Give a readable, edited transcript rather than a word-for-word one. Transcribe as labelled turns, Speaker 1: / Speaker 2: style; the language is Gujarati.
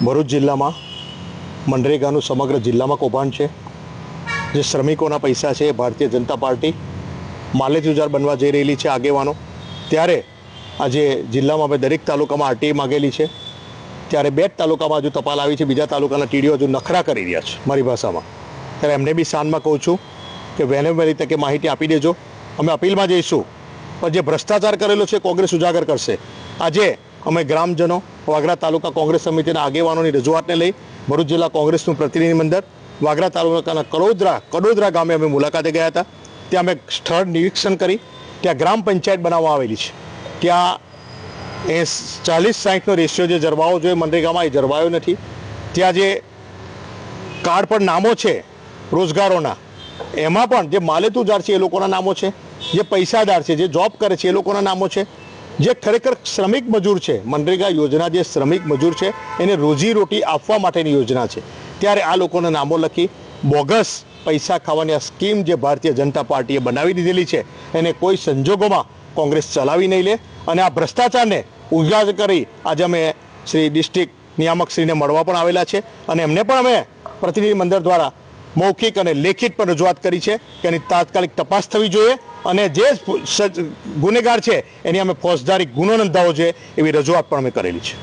Speaker 1: ભરૂચ જિલ્લામાં મનરેગાનું સમગ્ર જિલ્લામાં કૌભાંડ છે। જે શ્રમિકોના પૈસા છે ભારતીય જનતા પાર્ટી માલેતુજાર બનવા જઈ રહેલી છે આગેવાનો। ત્યારે આજે જિલ્લામાં અમે દરેક તાલુકામાં આરટીઆઈ માગેલી છે। ત્યારે બે જ તાલુકામાં હજુ ટપાલ આવી છે, બીજા તાલુકાના ટીડીઓ હજુ નખરા કરી રહ્યા છે મારી ભાષામાં। ત્યારે એમને બી શાનમાં કહું છું કે વહેલે વહેલી તકે માહિતી આપી દેજો। અમે અપીલમાં જઈશું, પણ જે ભ્રષ્ટાચાર કરેલો છે કોંગ્રેસ ઉજાગર કરશે। આજે અમે ગ્રામજનો વાગરા તાલુકા કોંગ્રેસ સમિતિના આગેવાનોની રજૂઆતને લઈ ભરૂચ જિલ્લા કોંગ્રેસનું પ્રતિનિધિ મંડળ વાગરા તાલુકાના કડોદરા ગામે અમે મુલાકાતે ગયા હતા। ત્યાં અમે સ્થળ નિરીક્ષણ કરી, ત્યાં ગ્રામ પંચાયત બનાવવામાં આવેલી છે। ત્યાં 40-60નો રેશિયો જે જરવાઓ જોઈએ મનરેગામાં એ જરવાયો નથી। ત્યાં જે કાર્ડ પર નામો છે રોજગારોના, એમાં પણ જે માલેતુજાર છે એ લોકોના નામો છે, જે પૈસાદાર છે, જે જોબ કરે છે એ લોકોના નામો છે। જે ખરેખર શ્રમિક મજૂર છે, મનરેગા યોજના જે શ્રમિક મજૂર છે એને રોજીરોટી આપવા માટેની યોજના છે, ત્યારે આ લોકોના નામો લખી બોગસ પૈસા ખાવાની આ સ્કીમ જે ભારતીય જનતા પાર્ટીએ બનાવી દીધેલી છે એને કોઈ સંજોગોમાં કોંગ્રેસ ચલાવી નહીં લે। અને આ ભ્રષ્ટાચારને ઉજાગર કરી આજે અમે શ્રી ડિસ્ટ્રિક્ટ નિયામકશ્રીને મળવા પણ આવેલા છે અને એમને પણ અમે પ્રતિનિધિ મંડળ દ્વારા મૌખિક અને લેખિત પણ રજૂઆત કરી છે કે એની તાત્કાલિક તપાસ થવી જોઈએ અને જે ગુનેગાર છે એની અમે ફોજદારી ગુનો નોંધાવવો જોઈએ એવી રજૂઆત પણ અમે કરેલી છે।